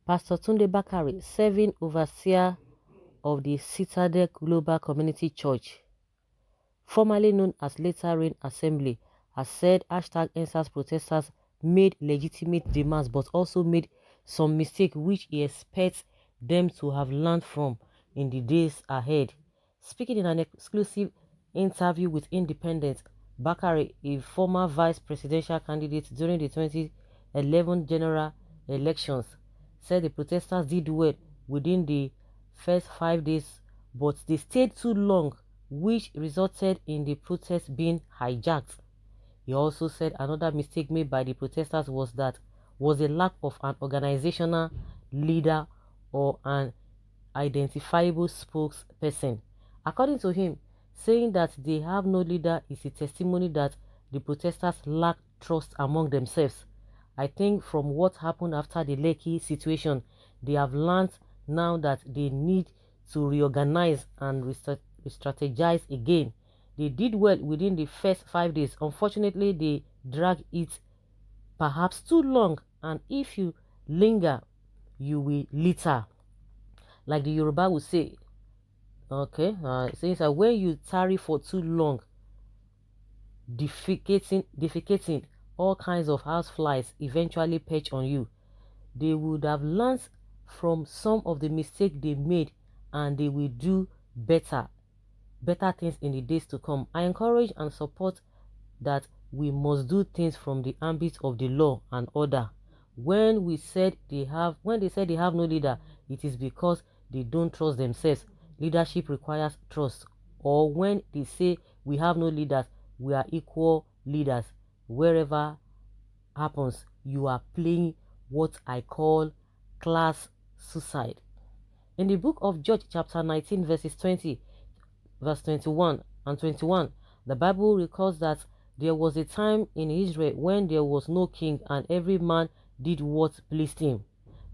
Pastor Tunde Bakare, serving overseer of the Citadel Global Community Church, formerly known as Later Rain Assembly, has said #EndSARS protesters made legitimate demands but also made some mistakes which he expects them to have learned from in the days ahead. Speaking in an exclusive interview with Independent, Bakare, a former vice presidential candidate during the 2011 general elections, said the protesters did well within the first 5 days, but they stayed too long, which resulted in the protest being hijacked. He also said another mistake made by the protesters was a lack of an organizational leader or an identifiable spokesperson. According to him, saying that they have no leader is a testimony that the protesters lack trust among themselves. I think from what happened after the Lekki situation, they have learned now that they need to reorganize and strategize again. They did well within the first 5 days. Unfortunately, they dragged it perhaps too long, and if you linger, you will litter. Like the Yoruba would say, okay, since when you tarry for too long, defecating, all kinds of houseflies eventually perch on you. They would have learned from some of the mistakes they made, and they will do better things in the days to come. I encourage and support that we must do things from the ambit of the law and order. When they said they have no leader, it is because they don't trust themselves. Leadership requires trust. Or when they say we have no leaders, we are equal leaders. Wherever happens, you are playing what I call class suicide. In the book of Judges chapter 19 verse 21 and 21, the Bible records that there was a time in Israel when there was no king and every man did what pleased him.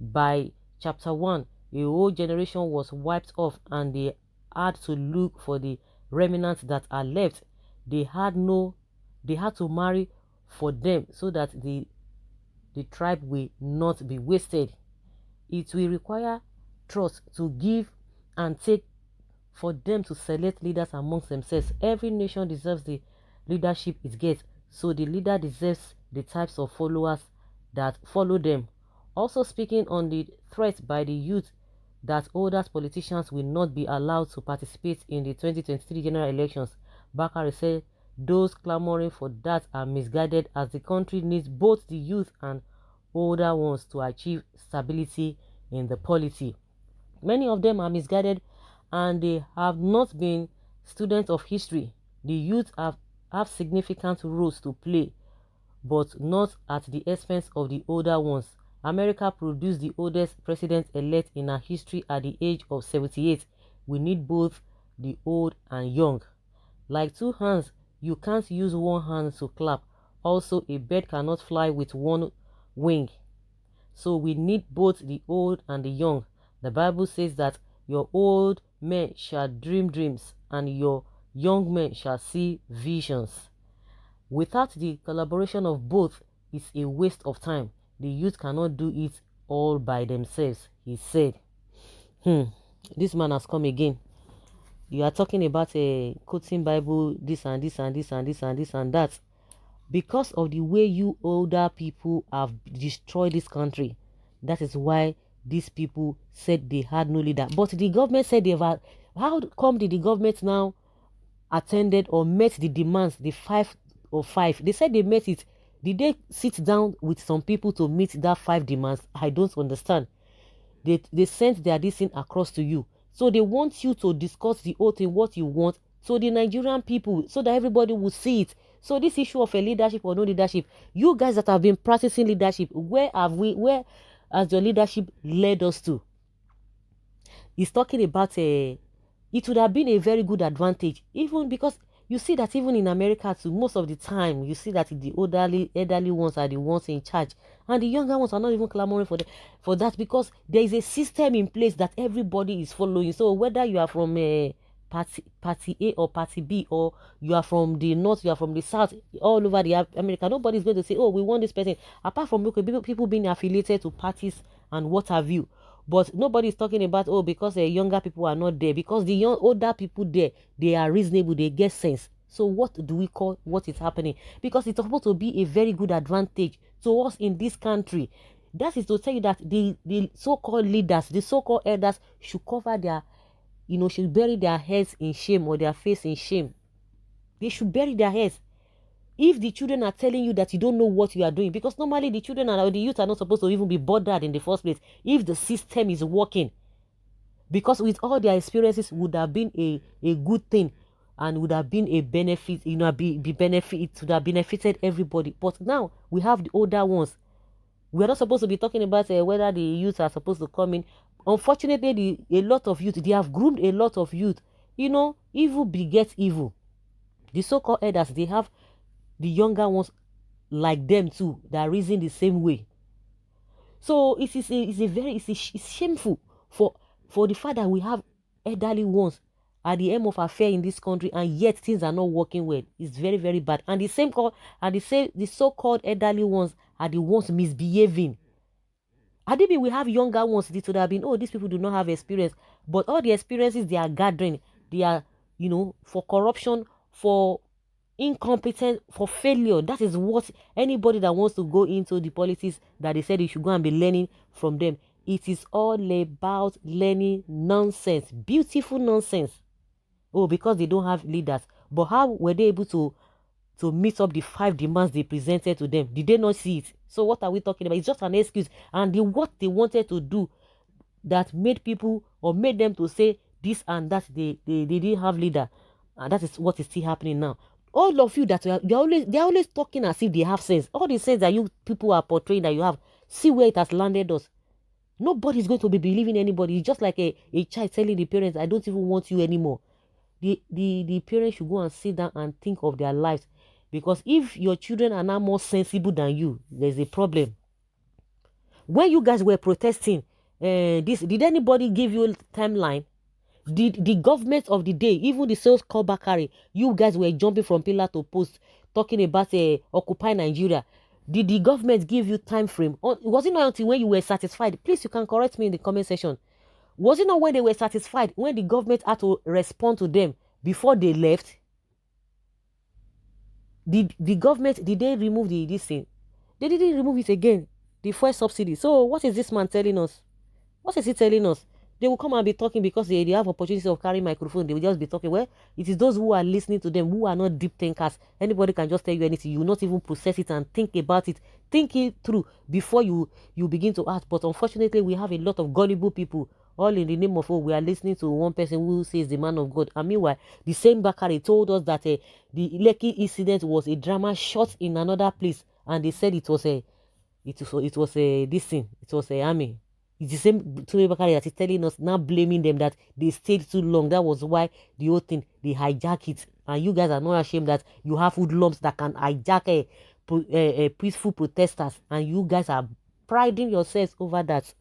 By chapter 1, a whole generation was wiped off and they had to look for the remnants that are left. They had to marry for them so that the tribe will not be wasted. It will require trust to give and take for them to select leaders amongst themselves. Every nation deserves the leadership it gets, so the leader deserves the types of followers that follow them. Also speaking on the threat by the youth that older politicians will not be allowed to participate in the 2023 general elections, Bakare said those clamoring for that are misguided, as the country needs both the youth and older ones to achieve stability in the polity. Many of them are misguided and they have not been students of history. The youth have significant roles to play, but not at the expense of the older ones. America produced the oldest president-elect in our history at the age of 78. We need both the old and young. Like two hands, you can't use one hand to clap. Also, a bird cannot fly with one wing. So we need both the old and the young. The Bible says that your old men shall dream dreams and your young men shall see visions. Without the collaboration of both, it's a waste of time. The youth cannot do it all by themselves, he said. This man has come again. You are talking about a quoting Bible, this and this and this and this and this and that. Because of the way you older people have destroyed this country, that is why these people said they had no leader. But the government said they've had. How come did the government now attended or met the demands, the 5 or 5? They said they met it. Did they sit down with some people to meet that 5 demands? I don't understand. They sent their this thing across to you. So they want you to discuss the whole thing, what you want, so the Nigerian people, so that everybody will see it. So this issue of a leadership or no leadership, you guys that have been practicing leadership, where has your leadership led us to? He's talking about it would have been a very good advantage, even because you see that even in America too, most of the time you see that the elderly ones are the ones in charge, and the younger ones are not even clamoring for that, because there is a system in place that everybody is following. So whether you are from party A or party B, or you are from the north, you are from the south, all over the America, nobody is going to say, oh, we want this person, apart from people being affiliated to parties and what have you. But nobody is talking about, oh, because younger people are not there. Because the older people there, they are reasonable, they get sense. So what do we call what is happening? Because it's supposed to be a very good advantage to us in this country. That is to tell you that the so-called leaders, the so-called elders should cover their, should bury their heads in shame or their face in shame. They should bury their heads. If the children are telling you that you don't know what you are doing, because normally the children or the youth are not supposed to even be bothered in the first place if the system is working, because with all their experiences would have been a good thing and would have been a benefit, be benefit, it would have benefited everybody. But now we have the older ones. We are not supposed to be talking about whether the youth are supposed to come in. Unfortunately, a lot of youth, they have groomed a lot of youth. Evil begets evil. The so-called elders, they have the younger ones like them too that reason the same way. So it's shameful for the fact that we have elderly ones at the end of affair in this country, and yet things are not working well. It's very, very bad. And the so-called elderly ones are the ones misbehaving. Adibi, we have younger ones that would have been, oh, these people do not have experience. But all the experiences they are gathering, they are, for corruption, for incompetent, for failure. That is what anybody that wants to go into the politics that they said you should go and be learning from them. It is all about learning nonsense, beautiful nonsense. Oh, because they don't have leaders. But how were they able to meet up the 5 demands they presented to them? Did they not see it? So what are we talking about? It's just an excuse. And what they wanted to do that made people or made them to say this and that, they didn't have leader. And that is what is still happening now. All of you that they're always talking as if they have sense. All the sense that you people are portraying that you have, see where it has landed us. Nobody's going to be believing anybody. It's just like a child telling the parents, I don't even want you anymore. The parents should go and sit down and think of their lives. Because if your children are now more sensible than you, there's a problem. When you guys were protesting, did anybody give you a timeline? Did the government of the day, even the so-called BAKARE, you guys were jumping from pillar to post, talking about Occupy Nigeria. Did the government give you time frame? Or was it not until when you were satisfied? Please, you can correct me in the comment section. Was it not when they were satisfied, when the government had to respond to them before they left? Did the government, did they remove this thing? They didn't remove it again, the fuel subsidy. So what is this man telling us? What is he telling us? They will come and be talking because they have opportunity of carrying microphone. They will just be talking. Well, it is those who are listening to them who are not deep thinkers. Anybody can just tell you anything. You will not even process it and think about it. Think it through before you begin to act. But unfortunately, we have a lot of gullible people, all in the name of, oh, we are listening to one person who says the man of God. And meanwhile, the same BAKARE told us that the Lekki incident was a drama shot in another place. And they said it was a this thing. It was a army. It's the same Tunde Bakare that is telling us, now blaming them that they stayed too long. That was why the whole thing, they hijack it. And you guys are not ashamed that you have hoodlums that can hijack peaceful protesters. And you guys are priding yourselves over that.